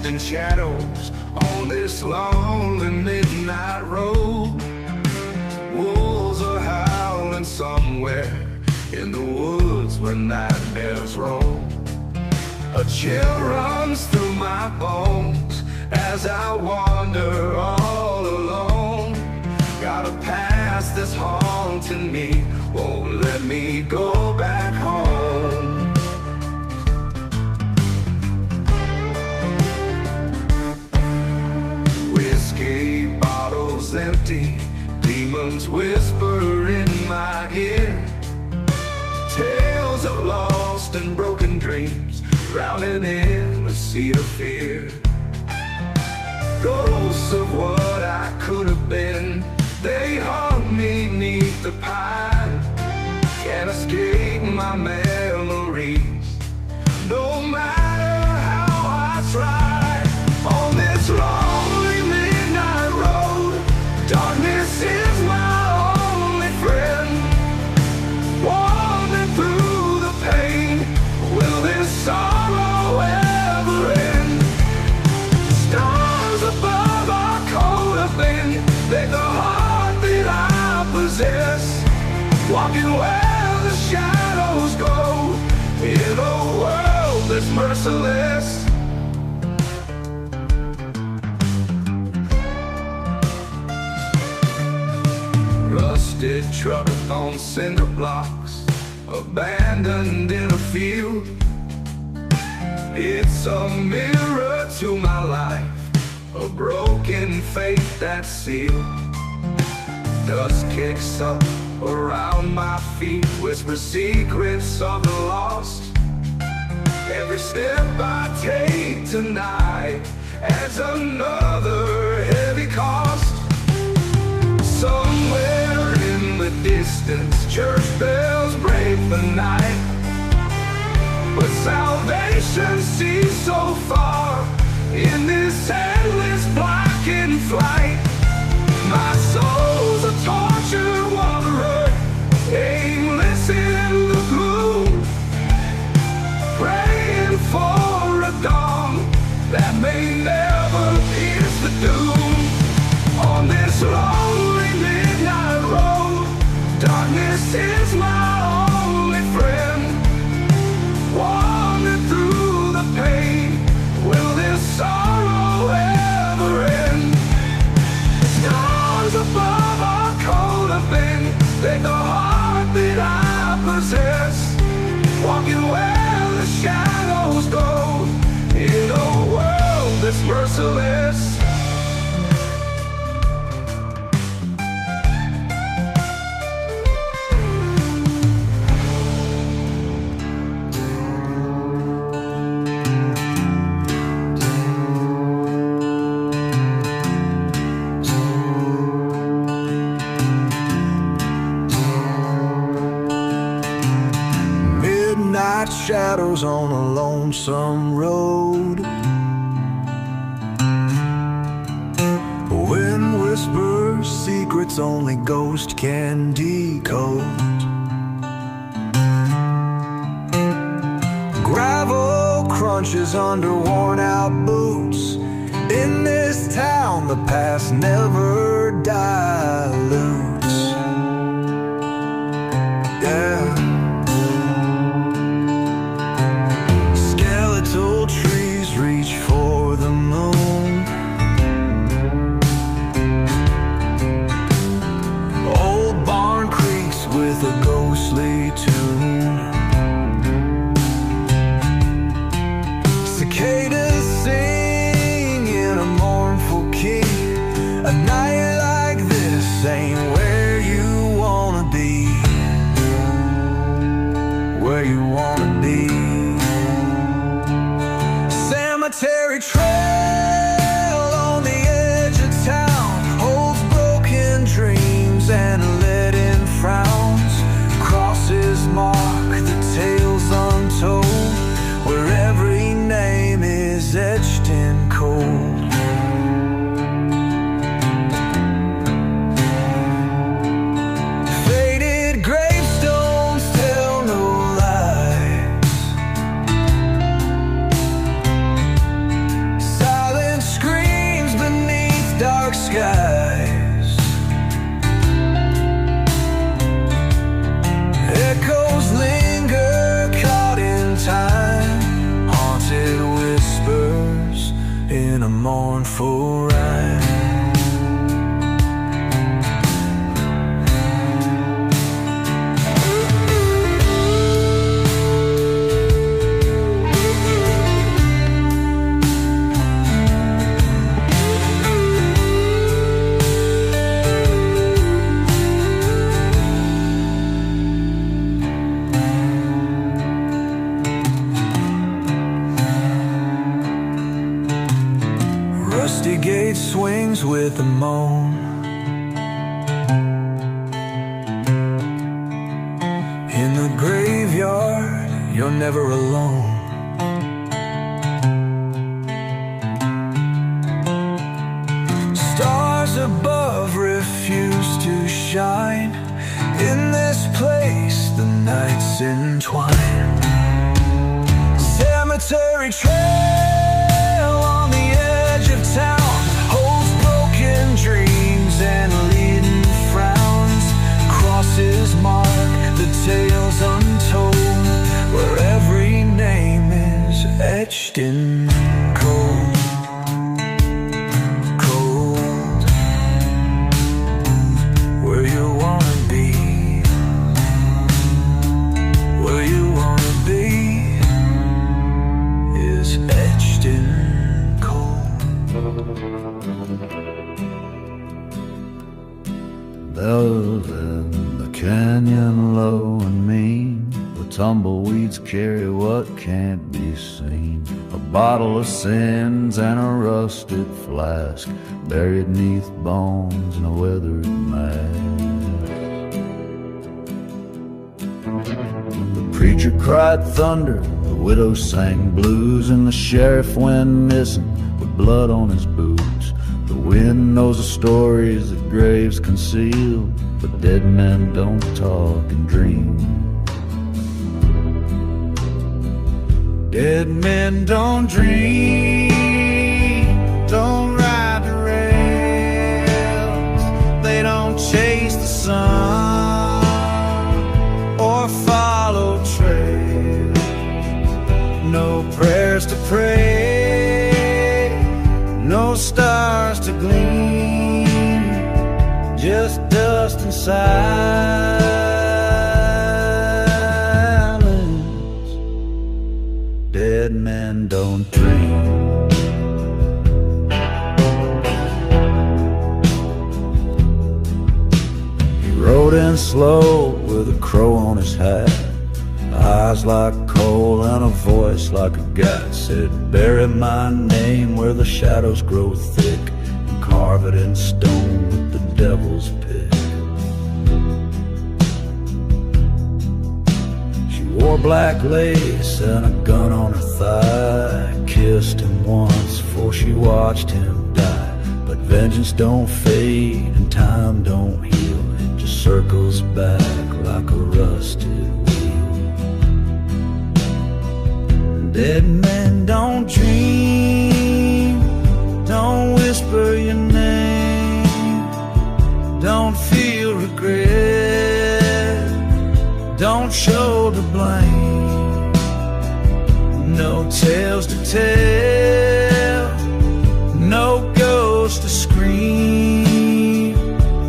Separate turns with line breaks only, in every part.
casting shadows on this lonely midnight road. Wolves are howling somewhere in the woods where nightmares roam. A chill runs through my bones as I wander all alone. Got a past that's haunting me, won't let me go back home. Whiskey bottles empty, demons whisper in my ear. Tales of lost and broken dreams, drowning in the sea of fear. Ghosts of what I could have been, they haunt me 'neath the pine. Can't escape my memories, no matter how I try. On this lonely midnight road, darkness is my only friend. Wandering through the pain, will this sorrow ever end? Stars above our coat of thin, they the heart that I possess. Walking where the shadows go, in a world that's merciless. Rusted truck on cinder blocks, abandoned in a field. It's a mirror to my life, a broken faith that's sealed. Dust kicks up around my feet, whispers secrets of the lost. Every step I take tonight adds another heavy cost. Somewhere in the distance, church bells break the night, but salvation seems so far in this endless blackened flight. My soul's a tortured wanderer, aimless in the gloom, praying for a dawn that may never pierce the doom. On this lonely midnight road, darkness is my only friend. Wandering through the pain, will this sorrow ever end? Stars above our coat of thin, they the heart that I possess. Walking where the shadows go, in a world that's merciless. Shadows on a lonesome road, wind whispers secrets only ghost can decode. Gravel crunches under worn out boots. In this town the past never dilutes. Yeah. Trees reach for the moon. Old barn creaks with a ghostly tune. Cicadas sing in a mournful key. A night like this ain't where you wanna be. Where you wanna be. Cemetery trail on the edge of town holds broken dreams and leaden frowns. Crosses mark with a moan. In the graveyard, you're never alone. Stars above refuse to shine. In this place, the nights entwine. Cemetery trail on the edge of town holds broken dreams and leading frowns. Crosses mark the tales untold, where every name is etched in gold. Cold, where you wanna be, where you wanna be is etched in cold.
Those in the canyon low and mean, the tumbleweeds carry what can't be seen. A bottle of sins and a rusted flask, buried neath bones in a weathered mask. The preacher cried thunder, the widow sang blues, and the sheriff went missing with blood on his boots. The wind knows the stories that graves conceal, but dead men don't talk and dream. Dead men don't dream, don't ride the rails, they don't chase the sun or follow trails. No prayers to pray, no stars to gleam, just dust and silence. Dead men don't dream. He rode in slow with a crow on his hat, eyes like coal and a voice like a gat. Said, bury my name where the shadows grow thick, and carve it in stone with the devil's pick. She wore black lace and a gun on her thigh, kissed him once before she watched him die. But vengeance don't fade and time don't heal, it just circles back like a rusted wheel. Dead men don't dream, don't whisper your name, don't feel regret, don't shoulder blame. No tales to tell, no ghost to scream,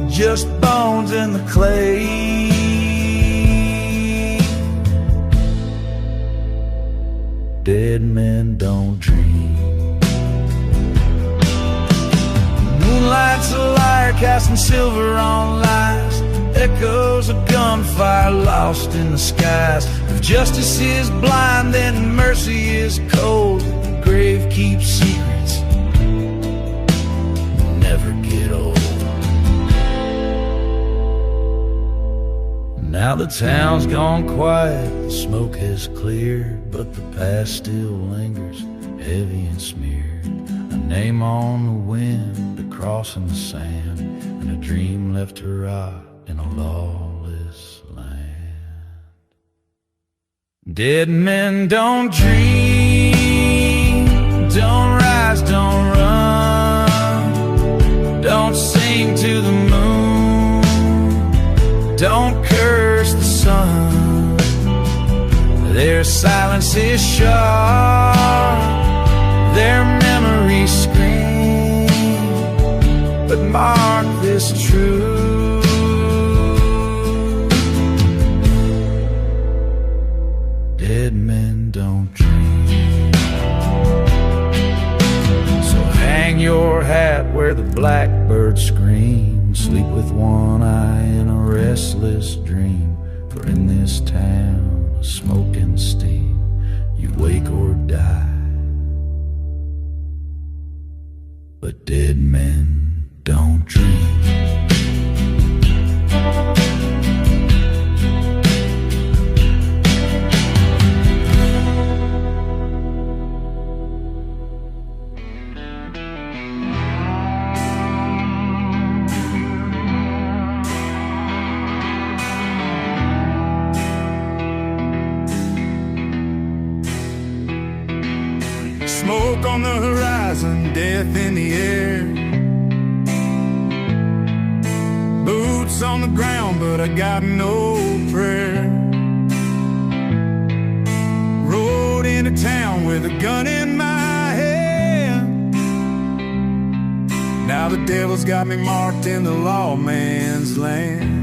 just bones in the clay. Dead men don't dream. Moonlight's a liar, casting silver on lies, echoes of gunfire lost in the skies. If justice is blind, then mercy is cold. The grave keeps secrets, never get old. Now the town's gone quiet, the smoke has cleared, but the past still lingers, heavy and smeared. A name on the wind, a cross in the sand, and a dream left to rot in a lawless land. Dead men don't dream, don't rise, don't run, don't sing to the moon, don't curse the sun. Their silence is sharp, their memories scream, but mark this truth: dead men don't dream. So hang your hat where the blackbirds scream, sleep with one eye in a restless dream. For in this town of smoke and steam, you wake or die, but dead men don't dream.
Smoke on the horizon, death in the air. Boots on the ground, but I got no prayer. Rode into town with a gun in my hand. Now the devil's got me marked in the lawman's land.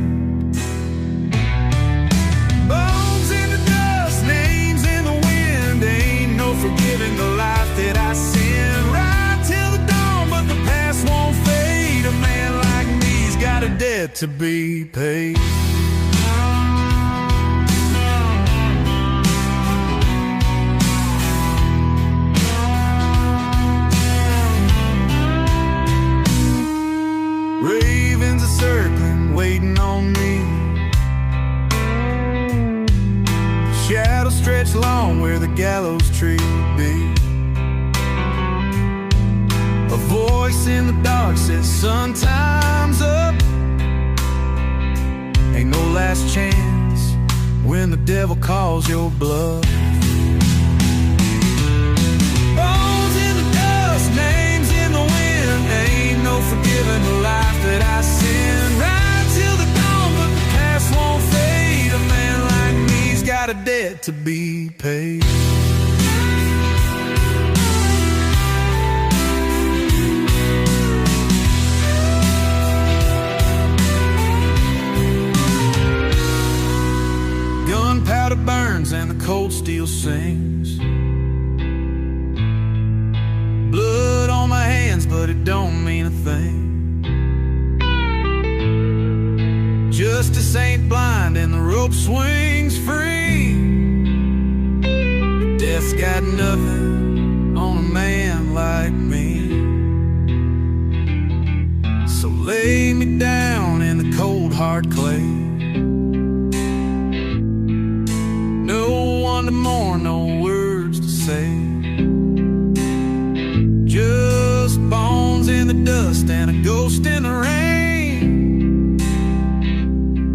Forgiving the life that I sin, right till the dawn, but the past won't fade. A man like me's got a debt to be paid. Ravens are circling, waiting on me. Shadows stretch long where the gallows tree would be. A voice in the dark says, "Sun, time's up." Ain't no last chance when the devil calls your bluff. Bones in the dust, names in the wind. Ain't no forgiving the life that I sin. Right till the dawn, but the past won't fade. A man like me's got a debt to be paid. Gunpowder burns and the cold steel sings. Blood on my hands, but it don't mean a thing. Justice ain't blind and the rope swings free. Death's got nothing on a man like me. So lay me down in the cold hard clay. No one to mourn, no words to say. Just bones in the dust and a ghost in the rain.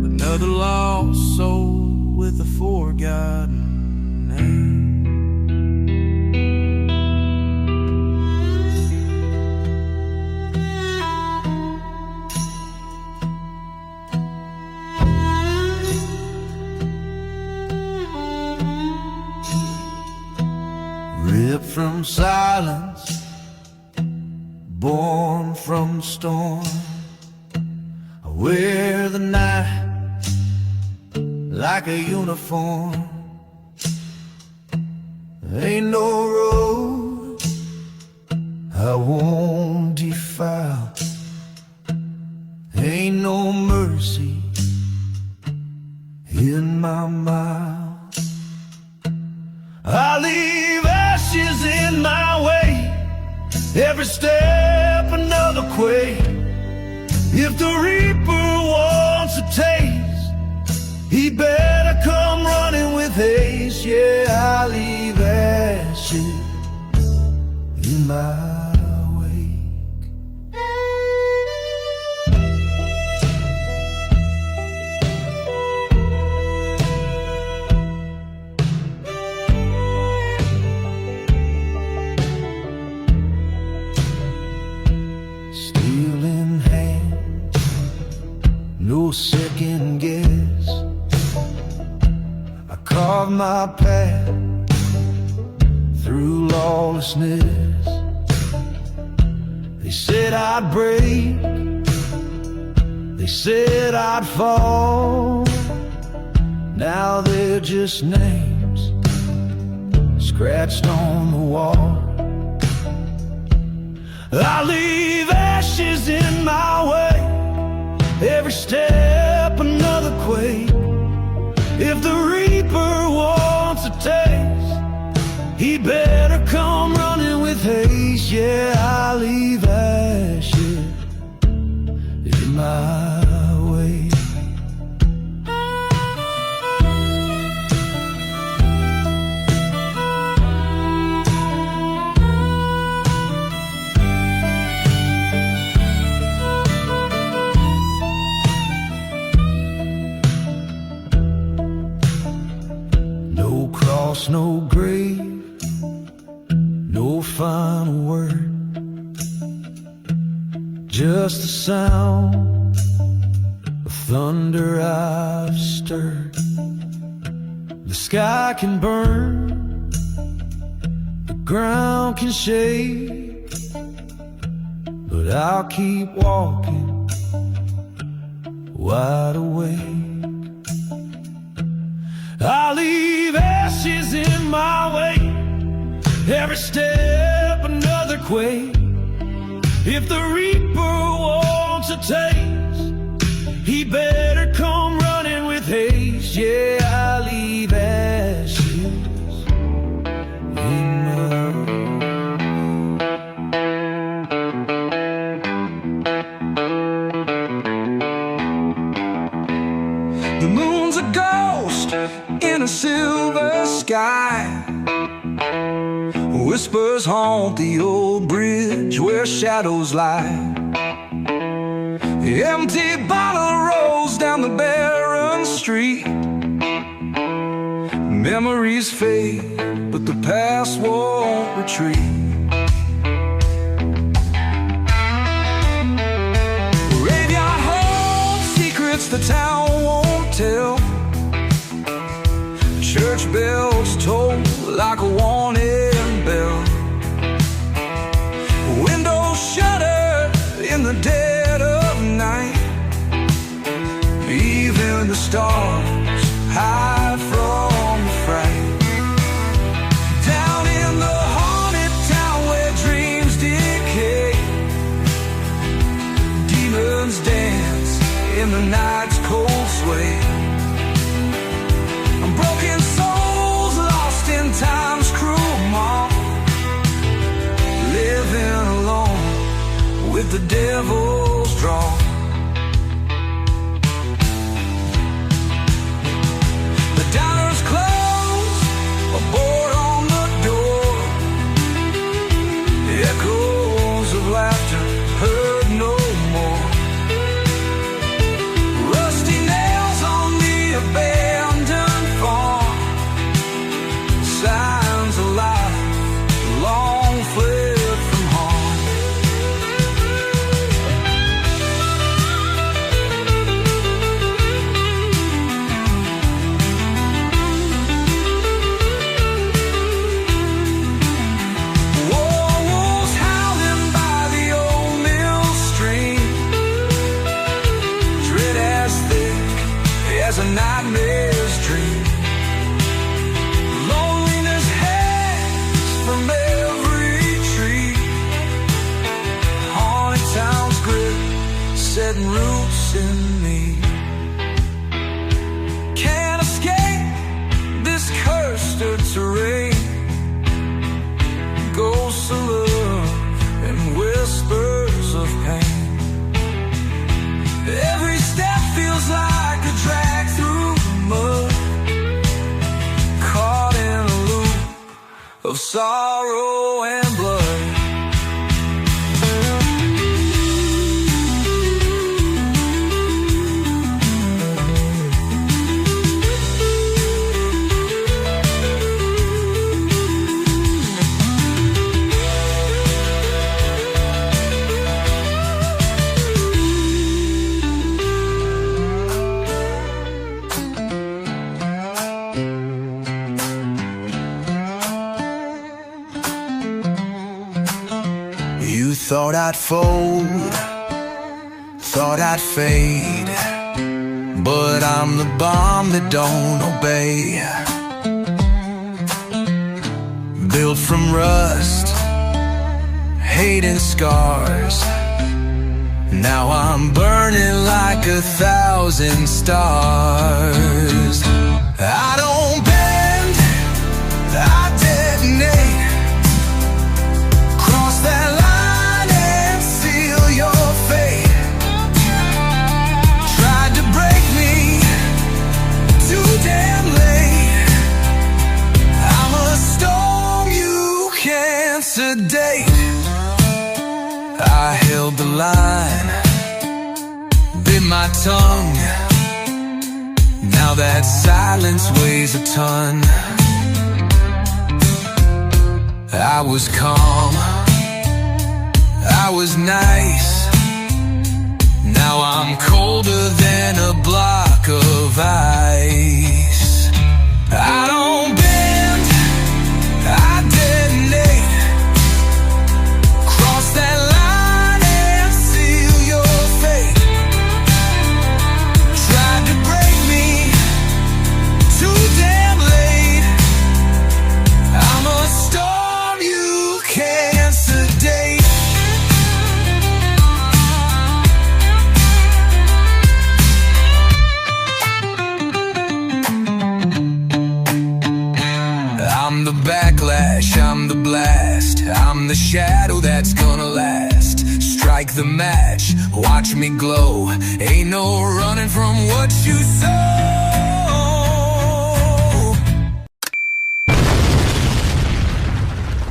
Another lost soul with a forgotten name.
Ripped from silence, born from the storm. I wear the night like a uniform. Ain't no road I won't defile. Ain't no mercy in my mouth. I leave ashes in my way, every step another quake. If the reaper wants a taste, he better come running with haste. Yeah, I leave ashes in my wake. Steel in hand, no second guess. I carve my path through lawlessness. They said I'd break, they said I'd fall. Now they're just names scratched on the wall. I leave ashes in my way, every step another quake. If the reaper wants a taste, he better come running with haste. Yeah, I leave ashes lost, no grave, no final word, just the sound of thunder I've stirred. The sky can burn, the ground can shake, but I'll keep walking, wide awake. I leave ashes in my way, every step another quake. If the reaper wants a taste, he better come running with haste. Yeah, I leave ashes in my way.
The moon's a ghost in a silver sky. Whispers haunt the old bridge where shadows lie. The empty bottle rolls down the barren street. Memories fade, but the past won't retreat. Graveyard holds secrets the town won't tell. Church bells toll like a warning bell. Windows shutter in the dead of night. Even the stars hide from the fright. Down in the haunted town where dreams decay, demons dance in the night's cold sway. Broken souls lost in time's cruel maw, living alone with the devil's draw. The diner's closed, a board on the door. Echoes of laughter heard no more. Rusty nails on the abandoned farm, signs of life long fled from harm. Wolves howling by the old mill stream, dread as thick as a nightmare's dream. Loneliness hangs from every tree. Haunted town's grip setting roots in me. Can't escape this cursed terrain. Ghosts of love and whispers of pain. Every step feels like a drag through mud, caught in a loop of sorrow and blood. You thought I'd fold, thought I'd fade, but I'm the bomb that don't obey. Built from rust, hate and scars. Now I'm burning like 1,000 stars. I don't bend, I detonate. Cross that line and seal your fate. Tried to break me, too damn late. I'm a storm you can't sedate. I held the line, bit my tongue. Now that silence weighs a ton. I was calm, I was nice. Now I'm colder than a block of ice. I don't bend, I detonate. Cross that line and seal your fate. Tried to break me, too damn late. I'm a storm you can't sedate. I'm the backlash, I'm the blast, I'm the shadow that's gonna last. Strike the match, watch me glow. Ain't no running from what you sow.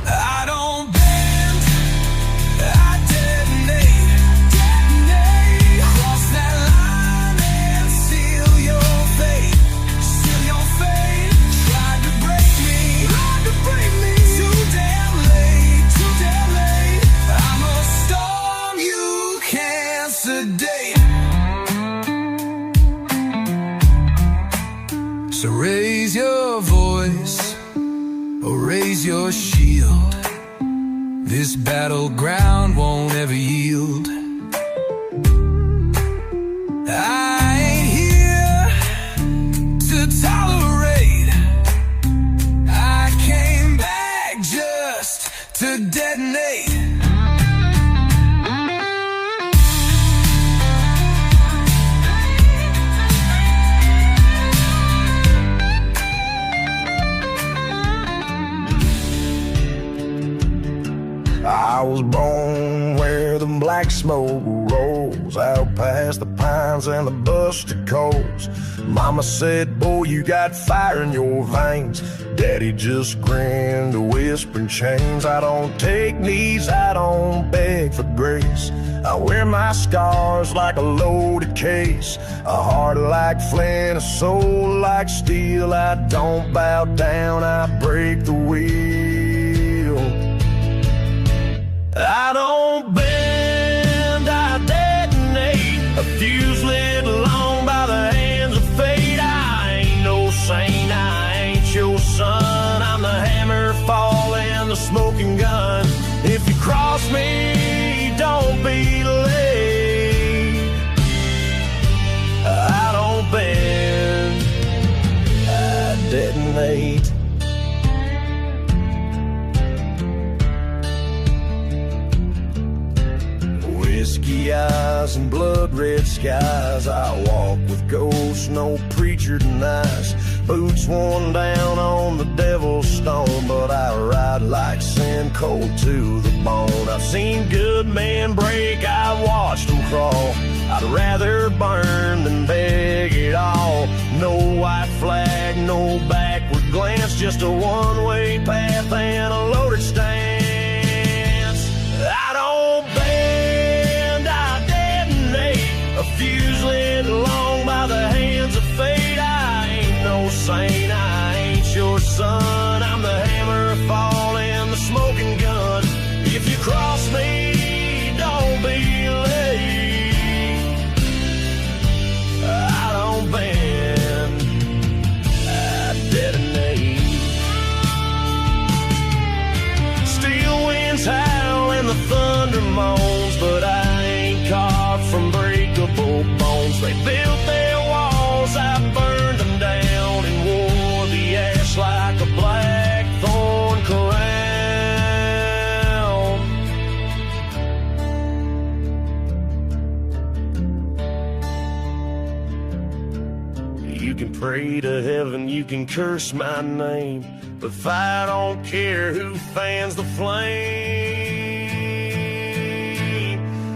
I don't bend, I detonate. Cross that line and seal your fate. Seal your fate. Tried to break me, too damn late, too damn late. I'm a storm you can't sedate. So raise your voice, or raise your shield. This battleground won't ever yield. I ain't here to tolerate. I came back just to detonate.
I was born where the black smoke rolls out past the pines and the busted coals. Mama said, boy, you got fire in your veins. Daddy just grinned, whispering chains. I don't take knees, I don't beg for grace. I wear my scars like a loaded case. A heart like flint, a soul like steel. I don't bow down, I break the wheel. I don't bend, I detonate. A fuse lit long by the hands of fate. I ain't no saint, I ain't your son. I'm the hammer falling, the smoking gun. If you cross me, don't be late. I don't bend, I detonate. Whiskey eyes and blood red skies. I walk with ghosts, no preacher denies. Boots worn down on the devil's stone, but I ride like sin, cold to the bone. I've seen good men break, I've watched them crawl. I'd rather burn than beg it all. No white flag, no backward glance, just a one-way path and a loaded stance. I don't bend, I detonate. A fuse lit long by the hands of fate. I ain't no saint, I ain't your son. I'm the hammer falling, the smoking gun. If you cross me, don't be late. I don't bend, I detonate. Steel winds howl and the thunder moans, but I ain't carved from breakable bones. They built their walls, I burned them down and wore the ash like a black thorn crown. You can pray to heaven, you can curse my name, but if I don't care who fans the flame,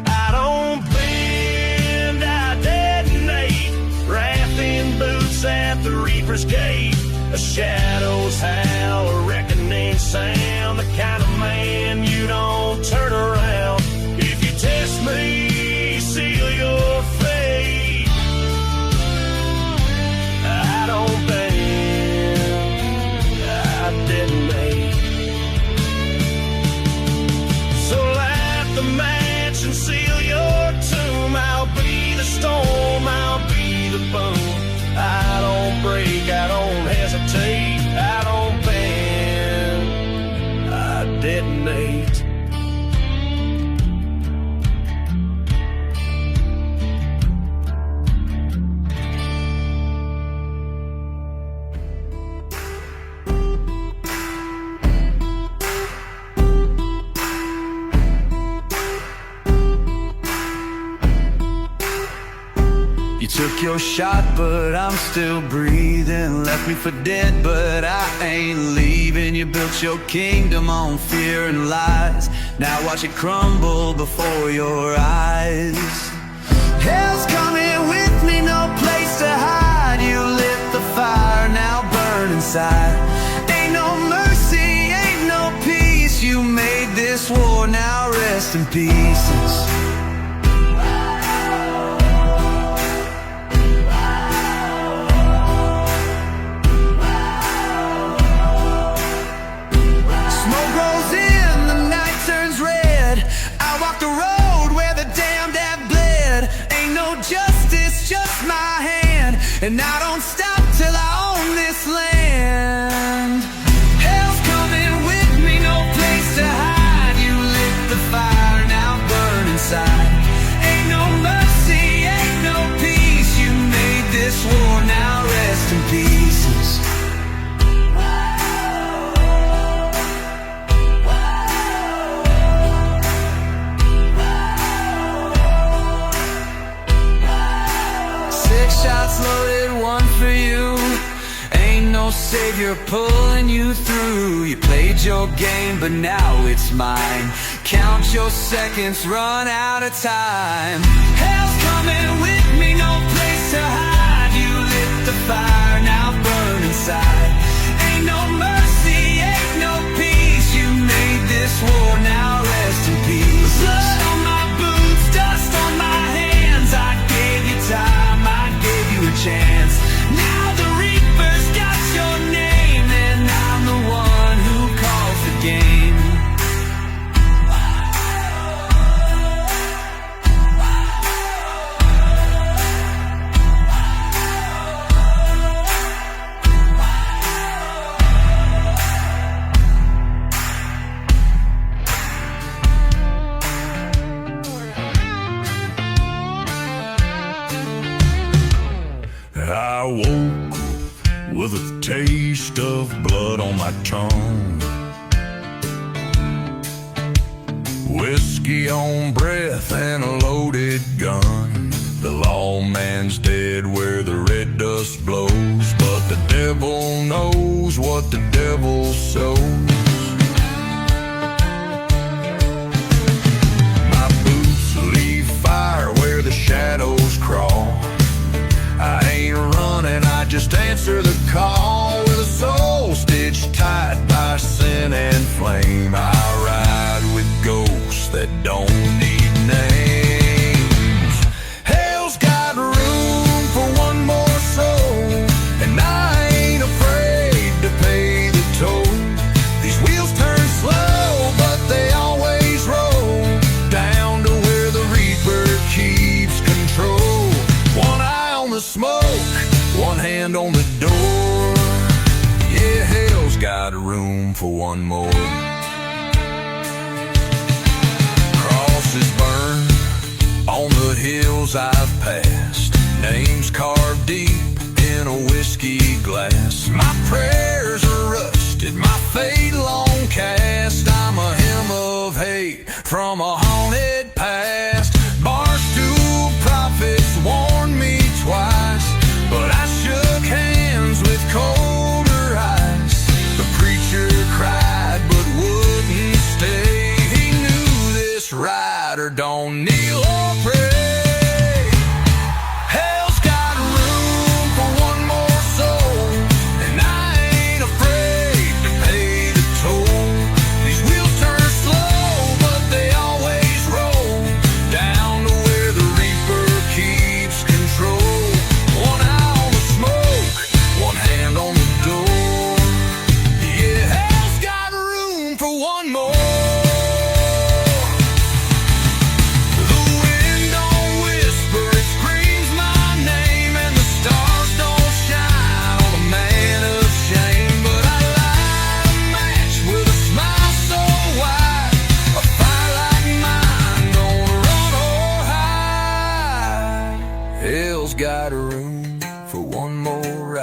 I don't bend, I detonate. Wrath in boots at the reaper's gate. The shadows howl, a reckoning sound. The kind of man you don't turn around. If you test me, seal your fate. I don't bend, I detonate. break. I don't hesitate, I don't bend, I detonate.
You took your shot, but I'm still breathing. Left me for dead, but I ain't leaving. You built your kingdom on fear and lies. Now watch it crumble before your eyes. Hell's coming with me, no place to hide. You lit the fire, now burn inside. Ain't no mercy, ain't no peace. You made this war, now rest in pieces. And I don't stop till I own this land. Hell's coming with me, no place to hide. You lit the fire, now burn inside. Ain't no mercy, ain't no peace. You made this war, now rest in pieces. Shots loaded, one for you. Ain't no savior pulling you through. You played your game, but now it's mine. Count your seconds, run out of time. Hell's coming with me, no place to hide. You lit the fire, now burn inside. Ain't no mercy, ain't no peace. You made this war, now rest in peace. Blood on my boots, dust on my hands. I gave you time, a chance. Now the Reaper's got your name, and I'm the one who calls the game.
I woke with a taste of blood on my tongue, whiskey on breath and a loaded gun. The lawman's dead where the red dust blows, but the devil knows what the devil sows. My boots leave fire where the shadows crawl. I ain't running, I just answer the call. With a soul stitched tight by sin and flame, I ride with ghosts that don't need names. Hell's got room for one more soul, and I ain't afraid to pay the toll. These wheels turn slow, but they always roll down to where the Reaper keeps control. One eye on the smoke, one hand on the door. Yeah, hell's got room for one more. Crosses burn on the hills I've passed, names carved deep in a whiskey glass. My prayers are rusted, my fate long cast. I'm a hymn of hate from a haunted past. Barstool prophets warned me twice, but I shook hands with colder ice. The preacher cried but wouldn't stay. He knew this rider don't kneel or pray. Hell's got room for one more soul, and I ain't afraid to pay the toll. These wheels turn slow, but they always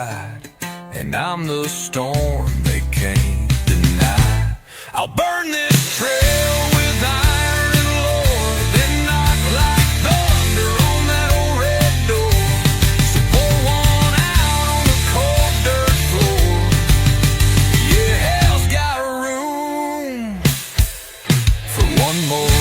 ride, and I'm the storm they can't deny. I'll burn this trail with iron and lore, then knock like thunder on that old red door. So pour one out on the cold dirt floor. Yeah, hell's got room for one more.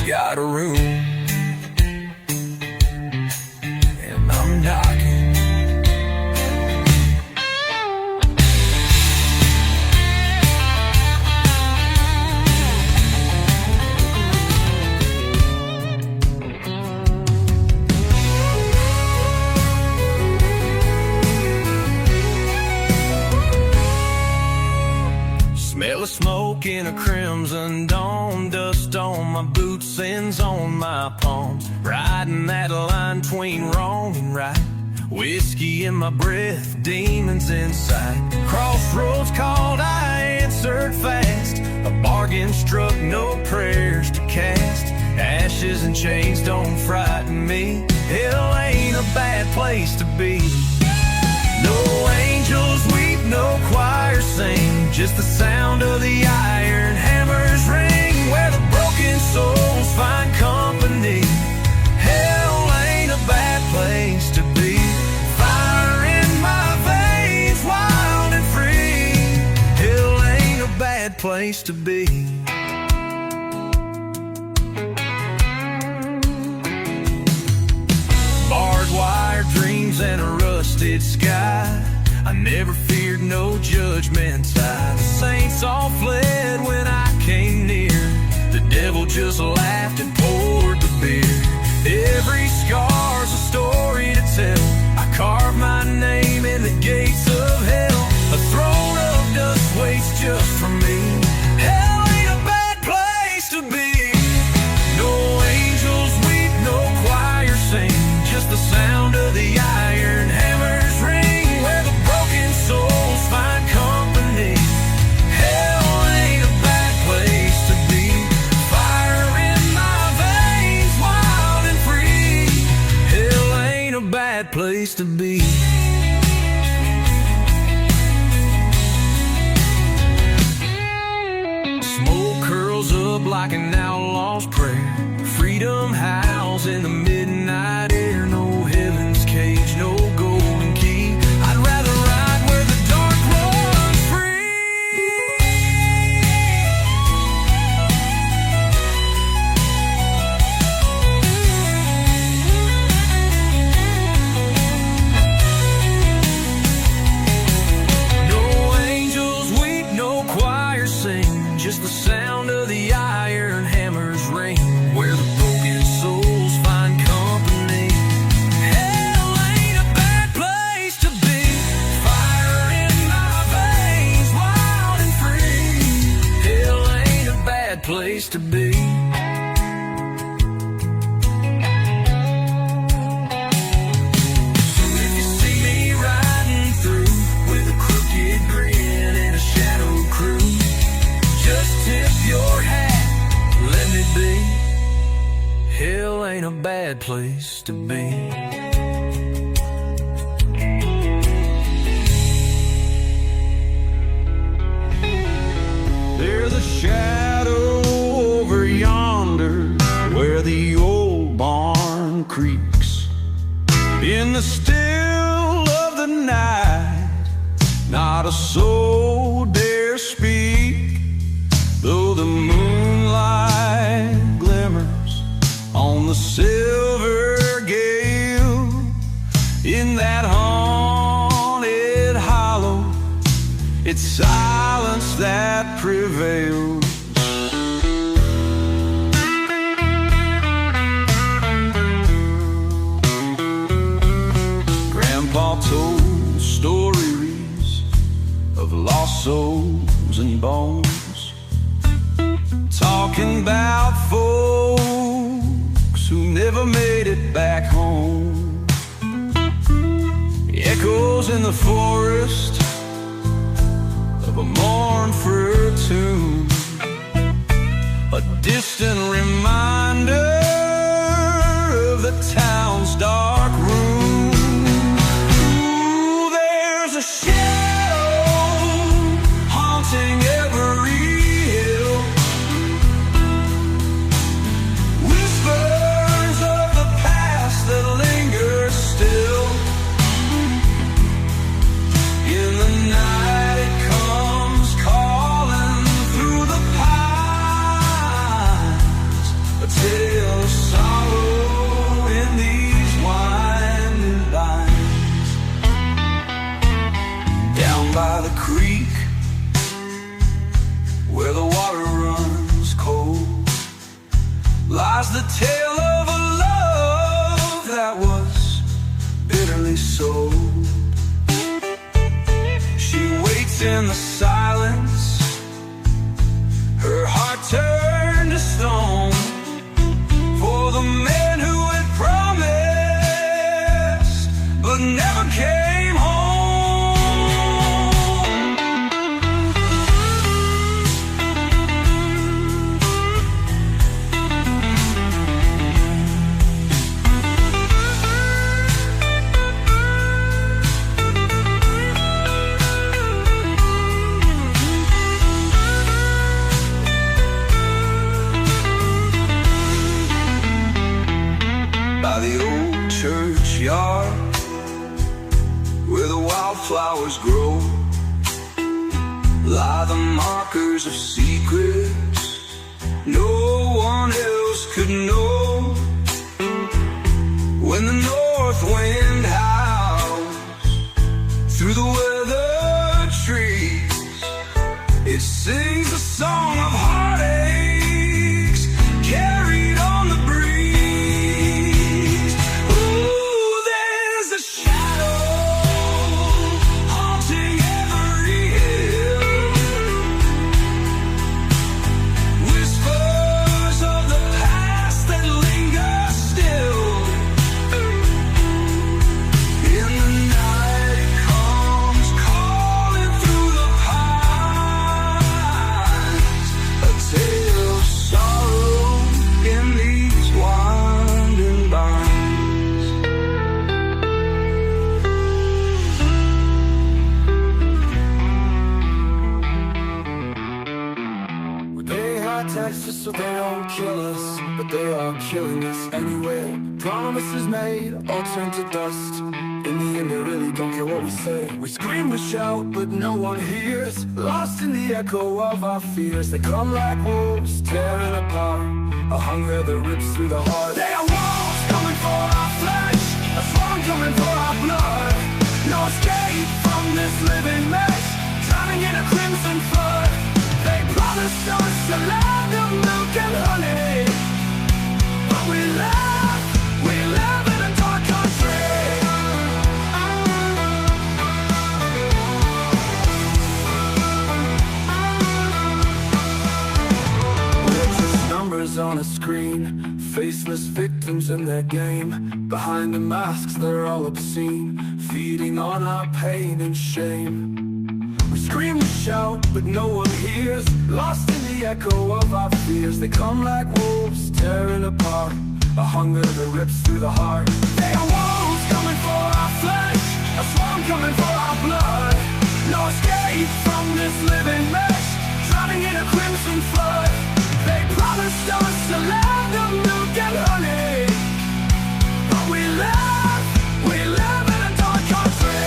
Got a room, and I'm knocking. Smell of smoke in a crimson dawn, dust on my boots, sins on my palms, riding that line between wrong and right, whiskey in my breath, demons inside. Crossroads called, I answered fast, a bargain struck, no prayers to cast. Ashes and chains don't frighten me, hell ain't a bad place to be. No angels weep, no choir sing, just the sound of the iron hammers ring, where the broken souls find company. Hell ain't a bad place to be. Fire in my veins, wild and free. Hell ain't a bad place to be. Barbed wire dreams and a rusted sky, I never feared no judgment side. The saints all fled when I came near, the devil just laughed and poured the beer. Every scar's a story to tell, I carved my name in the gates of hell. A throne of dust waits just for me. Hell ain't a bad place to be. No angels weep, no choir sing, just the sound of the iron hammers ring, where the broken souls find company. Hell ain't a bad place to be. Fire in my veins, wild and free. Hell ain't a bad place to be. Smoke curls up like an outlaw's prayer, freedom howls in the midnight air. No heaven's cage, no golden key, I'd rather ride where the dark runs free. No angels weep, no choir sing, just the sound of the iron hammers ring, where the broken souls find company. Hell ain't a bad place to be. Fire in my veins, wild and free. Hell ain't a bad place to be. So if you see me riding through with a crooked grin and a shadow crew, just tip your hat, let me be. Hell ain't a bad place to be.
There's a shadow over yonder where the old barn creaks. In the still of the night, not a soul dare speak, though the moonlight glimmers on the silver gale. In that haunted hollow, it's silence that prevails. Grandpa told stories of lost souls and bones, talking about folks who never made it back home. Echoes in the forest
of a mournful tune, a distant reminder of the town's dark room. Ooh, there's a shadow haunting every hill, whispers of the past that linger still. In the night it comes calling through the pines, a tale of sorrow in these winding lines. Down by the creek where the water runs cold lies the tale of a love that was bitterly sold. She waits in the silence, her heart turned to stone, for the man who had promised but never came home. By the old churchyard where the wildflowers grow lie the markers of secrets no one else could know. When the north wind howls through the weathered trees, it sings a song of heartaches carried on the breeze. Ooh, there's a shadow haunting every hill, whispers of the past that linger still. In the night it comes calling through the pines, a tale of sorrow in these winding lines.
We pay high taxes so they don't kill us, but they are killing us anyway. Promises made all turn to dust. In the end, they really don't care what we say. We scream, we shout, but no one hears. Lost in the echo of our fears. They come like wolves, tearing apart a hunger that rips through the heart. They are wolves coming for our flesh, a swarm coming for our blood. No escape from this living mess, drowning in a crimson flood. They promised us a land of milk and honey, but we live in a dark country. We're just numbers on a screen, faceless victims in their game. Behind the masks they're all obscene, feeding on our pain and shame. We scream, we shout, but no one hears. Lost in the echo of our fears. They come like wolves, tearing apart a hunger that rips through the heart. They are wolves coming for our flesh, a swarm coming for our blood. No escape from this living mess, drowning in a crimson flood. They promised us a land of milk and honey, but we live in a dark country.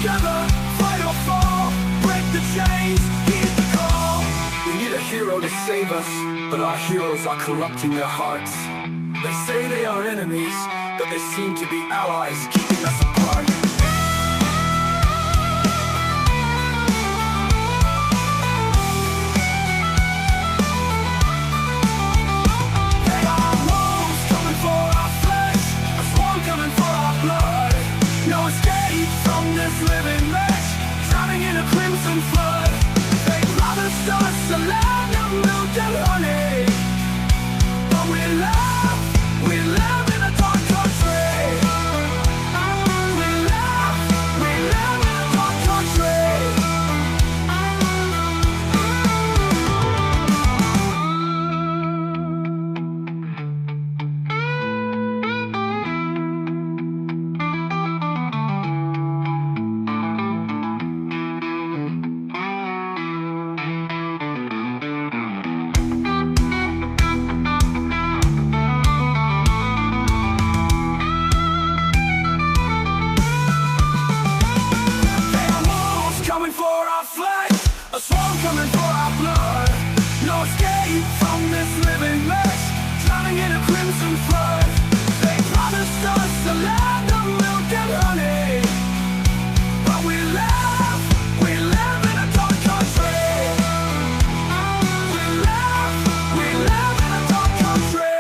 Together, fight or fall, break the chains, heed the call. We need a hero to save us, but our heroes are corrupting their hearts. They say they are enemies, but they seem to be allies, keeping us apart. They are wolves coming for our flesh, a swarm coming for our blood. living mesh, drowning in a crimson flood. They promised us a land of milk and honey, but we live in a dark country. We live in a dark country. A swarm coming for our blood. No escape from this living mess, drowning in a crimson flood. They promised us a land of milk and honey, but we live in a dark country. We live in a dark country.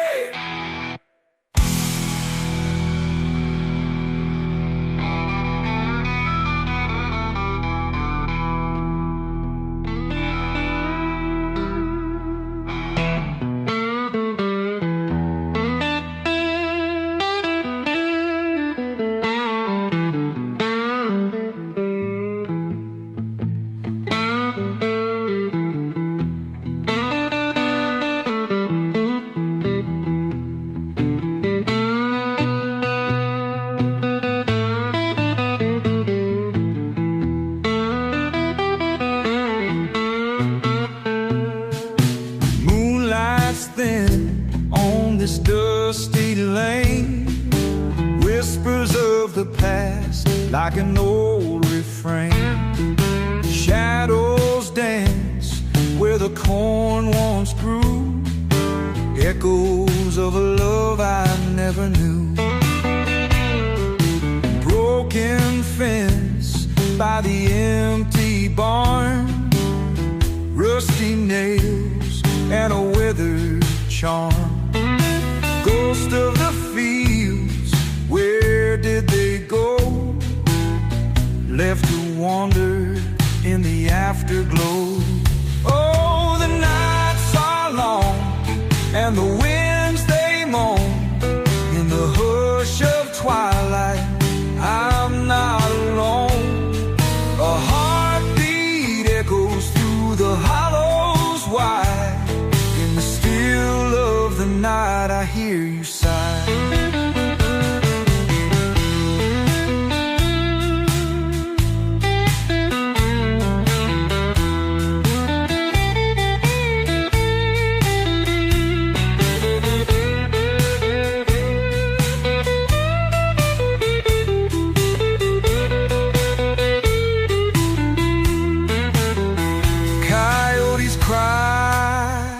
Thin on this dusty lane, whispers of the past like an old refrain. Shadows dance where the corn once grew, echoes of a love I never knew. Broken fence by the empty barn, rusty nails and a withered charm. Ghost of the fields, where did they go? Left to wander in the afterglow. Oh, the nights are long and the winds they moan. In the hush of twilight, I'm not alone. A heartbeat echoes through the hollows wide. Of the night I hear you sigh. Coyotes cry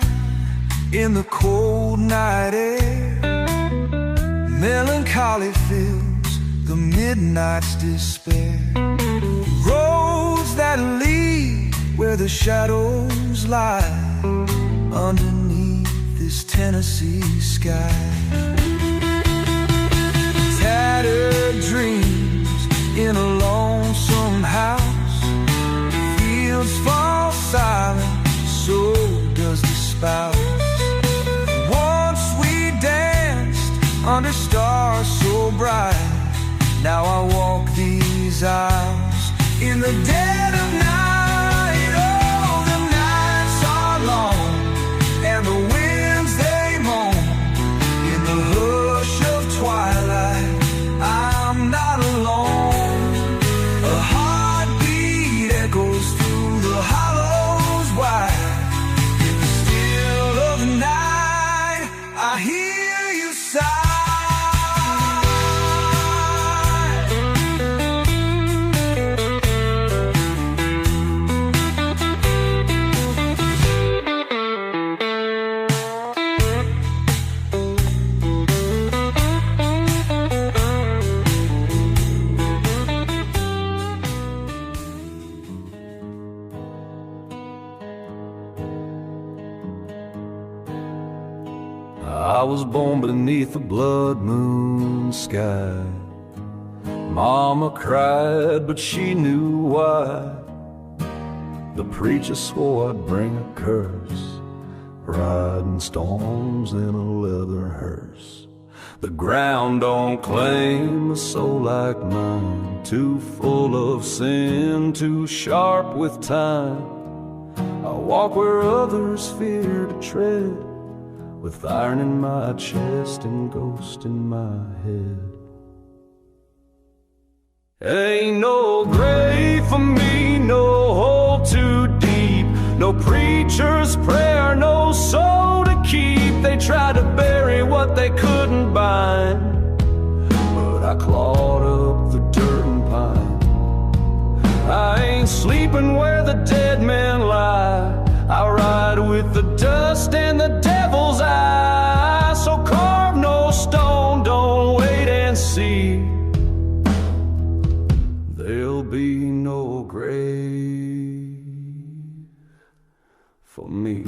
in the cold night air. Melancholy fills the midnight's despair. Roads that lead where the shadows lie, underneath this Tennessee sky. Tattered dreams in a lonesome house. Fields fall silent, so does the spouse. Under stars so bright, now I walk these aisles in the dead of night. Oh, the nights are long and the winds they moan. In the hush of twilight, I'm not alone. A heartbeat echoes through the hollows wide. In the still of the night, I hear you sigh. I was born beneath a blood moon sky.
Mama cried, but she knew why. The preacher swore I'd bring a curse, riding storms in a leather hearse. The ground don't claim a soul like mine, too full of sin, too sharp with time. I walk where others fear to tread, with iron in my chest and ghost in my head. Ain't no grave for me, no hole too deep, no preacher's prayer, no soul to keep. They tried to bury what they couldn't bind, but I clawed up the dirt and pine. I ain't sleeping where the dead men lie, I ride with the dust and the devil's eye. So carve no stone, don't wait and see. There'll be no grave for me.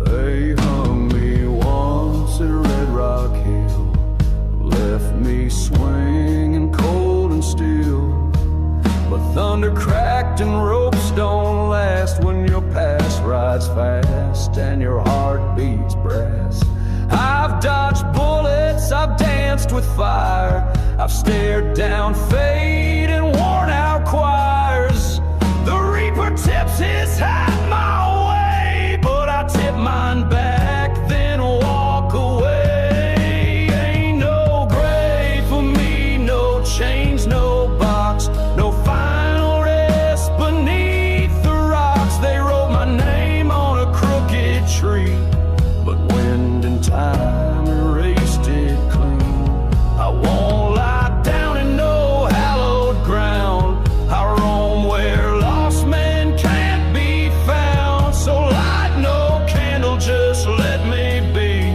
They hung me once at Red Rock Hill, left me swinging cold and still. But thunder cracked and ropes don't last when your past rides fast and your heart beats brass. I've dodged bullets, I've danced with fire, I've stared down fate and worn out choirs. The reaper tips his hat my way, but I tip mine back, then walk away. Ain't no grave for me, no chains, no box, no final rest beneath the rocks. They wrote my name on a crooked tree, but wind and time erased it clean. I won't lie down in no hallowed ground, I roam where lost men can't be found. So light no candle, just let me be.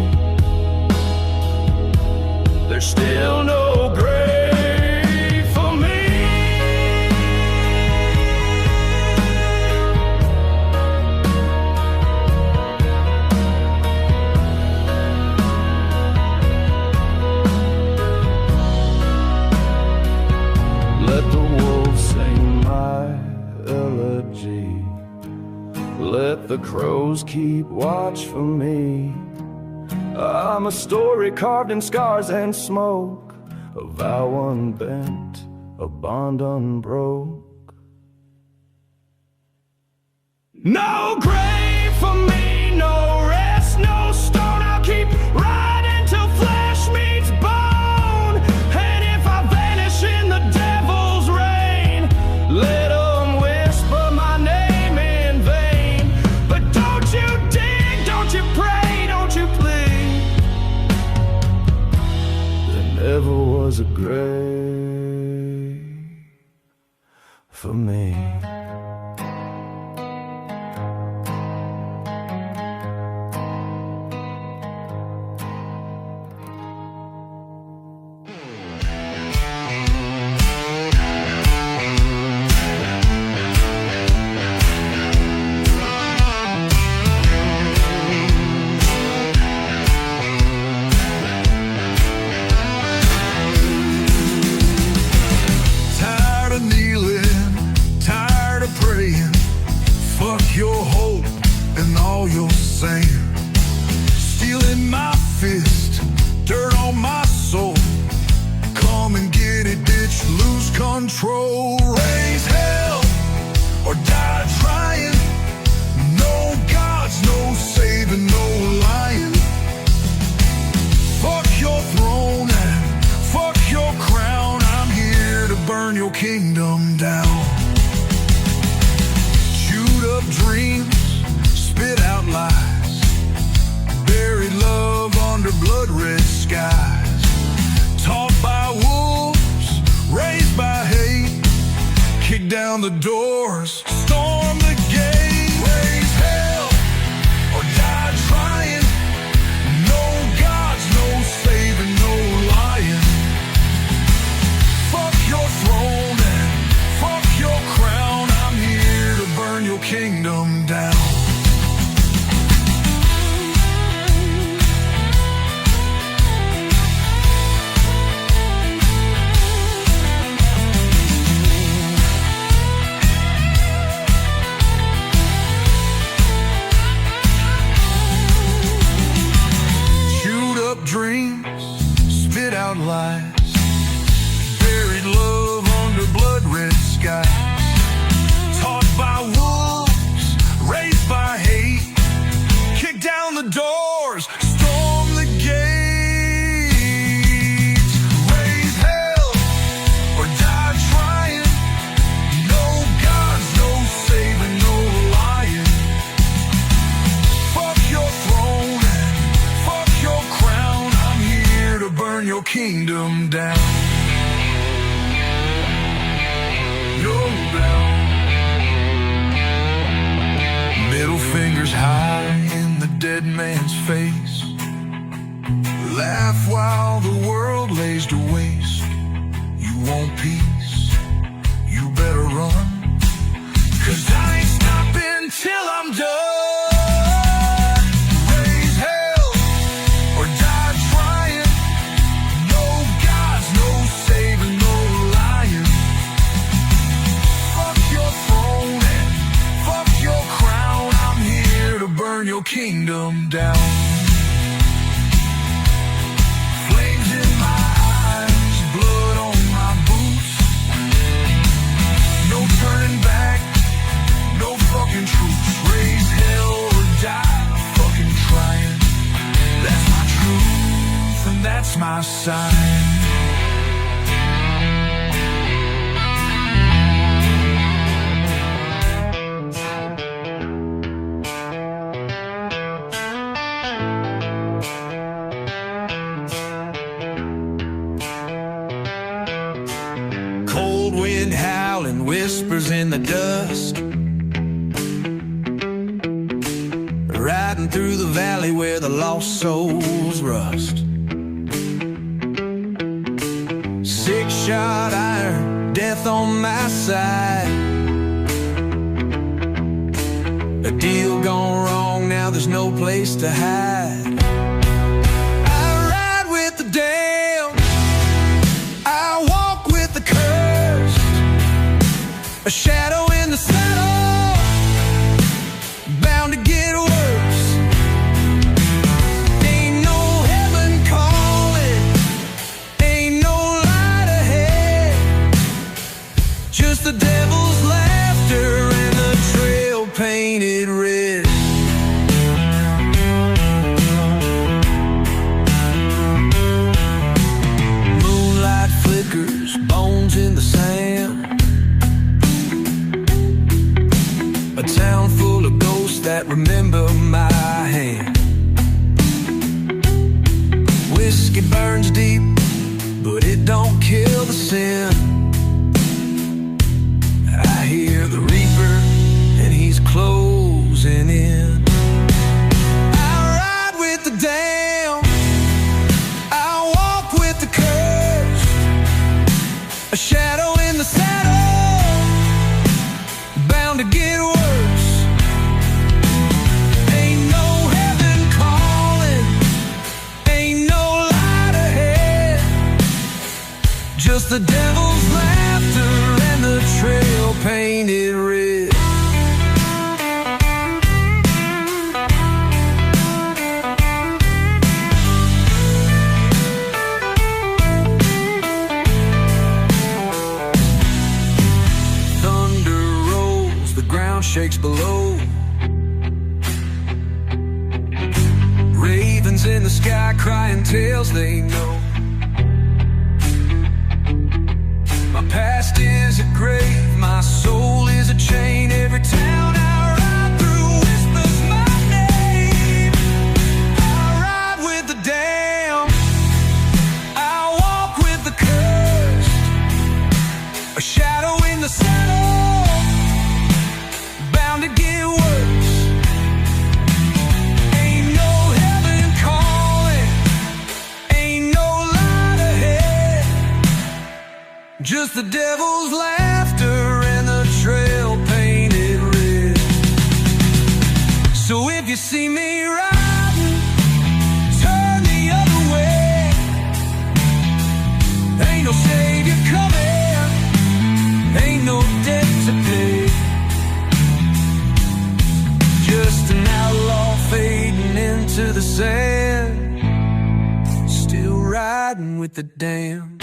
There's still no grave for me. Let the wolves sing my elegy, let the crows keep watch for me. I'm a story carved in scars and smoke, a vow unbent, a bond unbroke. No grave for me, no rest, no stone. I'll keep riding till flesh meets bone. And if I vanish in the devil's rain, let 'em whisper my name in vain. But don't you dig, don't you pray, don't you plead. There never was a grave for me.
Tired of kneeling, tired of praying. Fuck your hope and all your saying. Steel in my fist, dirt on my soul. Come and get it, bitch, lose control. Raise hell or die trying. No gods, no saving, no lying. Fuck your throne and fuck your crown. I'm here to burn your kingdom down. Chewed up dreams, spit out lies, buried love under blood red skies. Taught by wolves, raised by hate, kick down the doors, storm the gate. Raise hell or die trying. No gods, no saving, no lying. Fuck your throne and fuck your crown. I'm here to burn your kingdom down. heart lies, buried love under blood-red skies. Taught by wolves, raised by hate, kick down the doors, storm the gates. Raise hell or die trying. No gods, no saving, no lying. Fuck your throne and fuck your crown. I'm here to burn your kingdom down. You're down. Middle fingers high in the dead man's face. Laugh while the world lays to waste. You want peace, you better run, 'cause I ain't stopping till I'm done. Raise hell or die trying. No gods, no saving, no lying. Fuck your throne and fuck your crown. I'm here to burn your kingdom down. Flames in my eyes, blood on my boots. No turning back, no fucking truth. Raise hell or die fucking trying. That's my truth and that's my sign. Cold wind howling, whispers in the dust. Riding through the valley where the lost souls rust. 6-shot iron, death on my side. A deal gone wrong, now there's no place to hide. I ride with the damned, I walk with the cursed. A shadow in the saddle, bound to get worse. Ain't no heaven calling, ain't no light ahead. Just the devil's laughter and the trail painted red. Moonlight flickers, bones in the sand. A town full of ghosts that remember my hand. Whiskey burns deep, but it don't kill the sin. I hear the reaper and he's closing in. I ride with the damned, I walk with the cursed. A shadow in the saddle, bound to get worse. Ain't no heaven calling, ain't no light ahead. Just the devil's laughter and the trail painted red. Thunder rolls, the ground shakes below. Ravens in the sky crying tales they know. My past is a grave, my soul is a chain. Every town I ride through whispers my name. I ride with the damned, I walk with the cursed. A shadow in the saddle, bound to get worse. Ain't no heaven calling, ain't no light ahead. Just the devil's laughter and the trail painted red. So if you see me riding, turn the other way. Ain't no savior coming, ain't no debt to pay. Just an outlaw fading into the sand, still riding.
riding with the damned.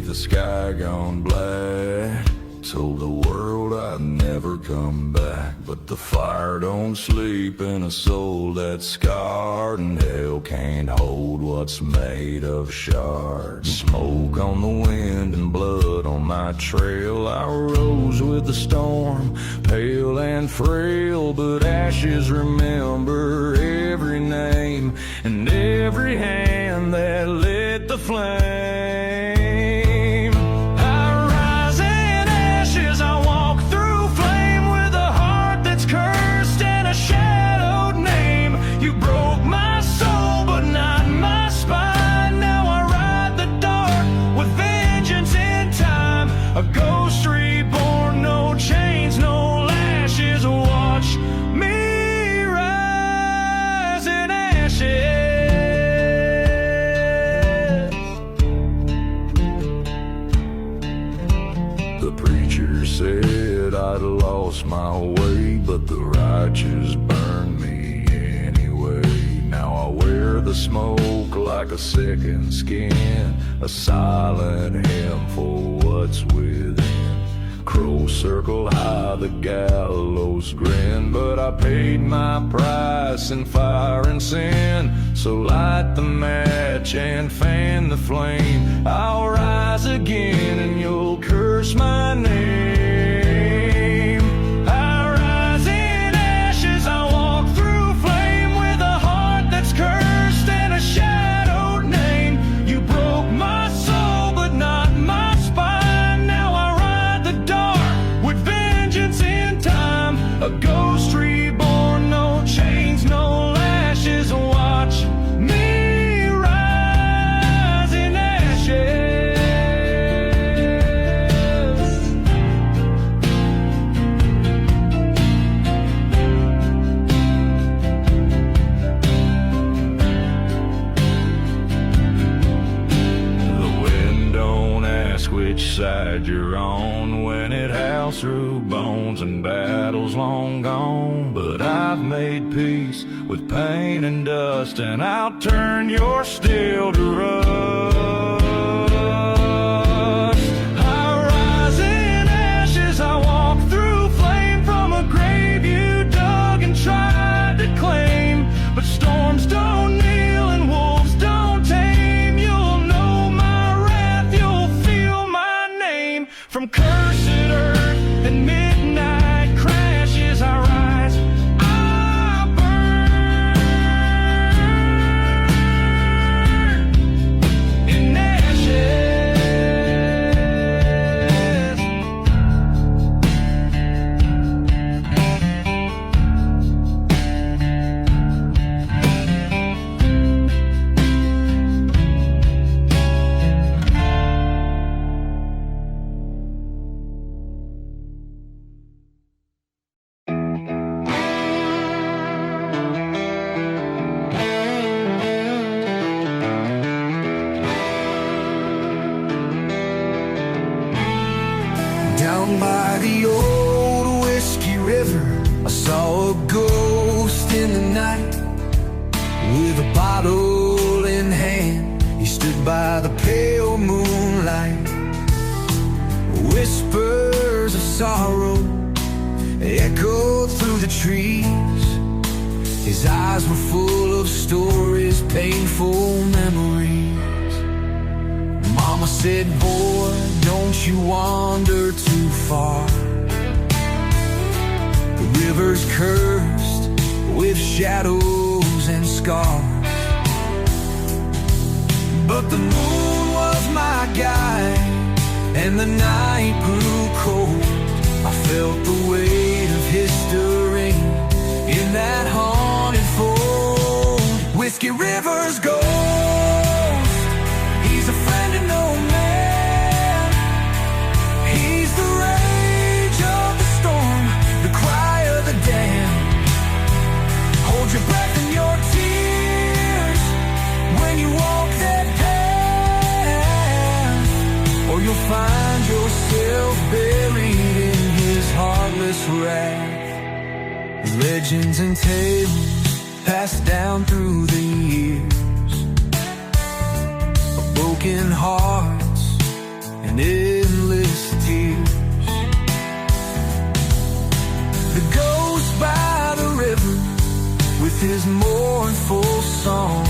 The sky gone black, told the world I'd never come back. But the fire don't sleep in a soul that's scarred, and hell can't hold what's made of shards. Smoke on the wind and blood on my trail. I rose with the storm, pale and frail, but ashes remember every name and every hand that lit the flame.
A ghost reborn, no chains, no lashes. Watch me rise in ashes.
The preacher said I'd lost my way, but the righteous burned me anyway. Now I wear the smoke like a second skin, a silent hymn for what's within. Crows circle high, the gallows grin, but I paid my price in fire and sin. So light the match and fan the flame. I'll rise again and you'll curse my name. I rise in ashes, I walk through flame with a heart that's cursed and a shadowed name. You broke my soul but not my spine. Now I ride the dark with vengeance in time. A ghost reborn, no chains, no lashes. Watch me rise in ashes. Which side you're on when it howls through bones and battles long gone. But I've made peace with pain and dust, and I'll turn your steel to rust. I rise in ashes, I walk through flame from a grave you dug and tried to claim. But storms don't kneel and wolves don't tame. You'll know my wrath, you'll feel my name. From cursed earth and midnight crashes, I rise, I burn in ashes. Down by the old whiskey river, I saw a ghost in the night. With a bottle in hand, he stood by the pale moonlight. Whispers of sorrow echoed through the trees. His eyes were full of stories, painful memories. Mama said, boy, don't you wander too far. The river's cursed with shadows and scars. But the moon was
was my guide, and the night grew cold. I felt the weight of history in that haunted fold. Whiskey River's ghost, he's a friend of no man. He's the rage of the storm, the cry of the damned. Hold your breath and your tears when you walk that path, or you'll find yourself buried in his heartless wrath. Legends and tales passed down through the years of broken hearts and endless tears. The ghost by the river with his mournful song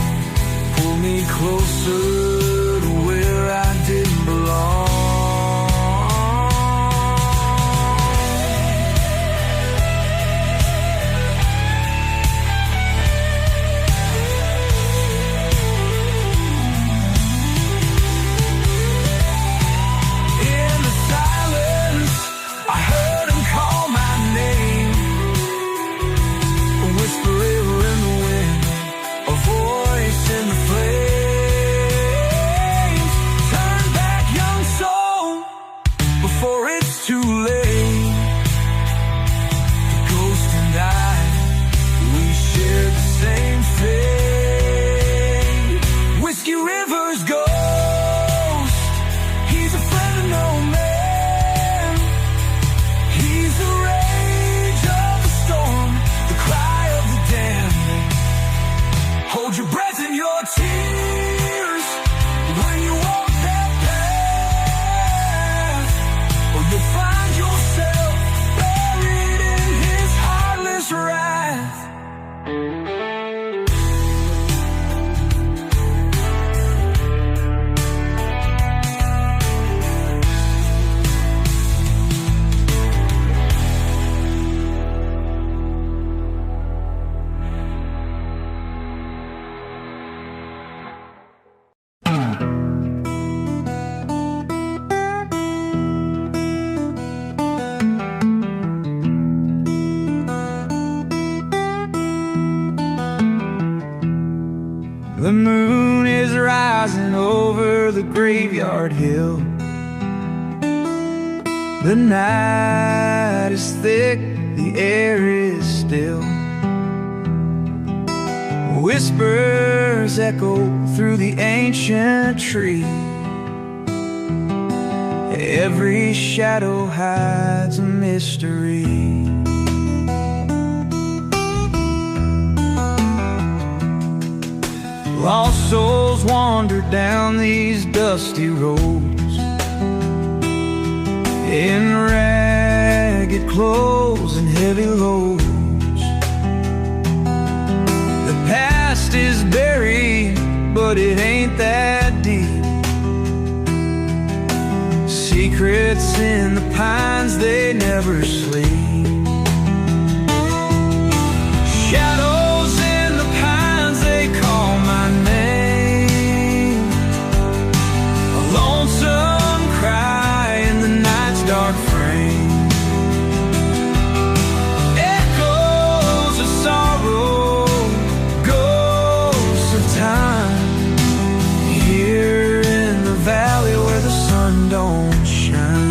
pull me closer to where I didn't belong. In the silence, I heard him call my name, a whisper in the wind, a voice in the flames. Turn back, young soul, before it's too late. The ghost and I, we shared the same fate. Whiskey River's ghost, he's a friend of no man. He's the rage of the storm, the cry of the damned. Hold your breath and your tears when you walk that path, or you'll find yourself buried in his heartless wrath. The moon is rising over the graveyard hill. The night is thick, the air is still. Whispers echo through the ancient tree. Every shadow hides a mystery. Lost souls wander down these dusty roads in ragged clothes and heavy loads. The past is buried, but it ain't that deep. Secrets in the pines, they never sleep. Shadows in the pines, they call my name. A lonesome cry in the night's dark frame. Echoes of sorrow, ghosts of time, here in the valley where the sun don't shine.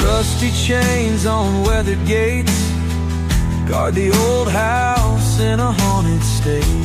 Rusty chains on weathered gates guard the old house in a haunted state.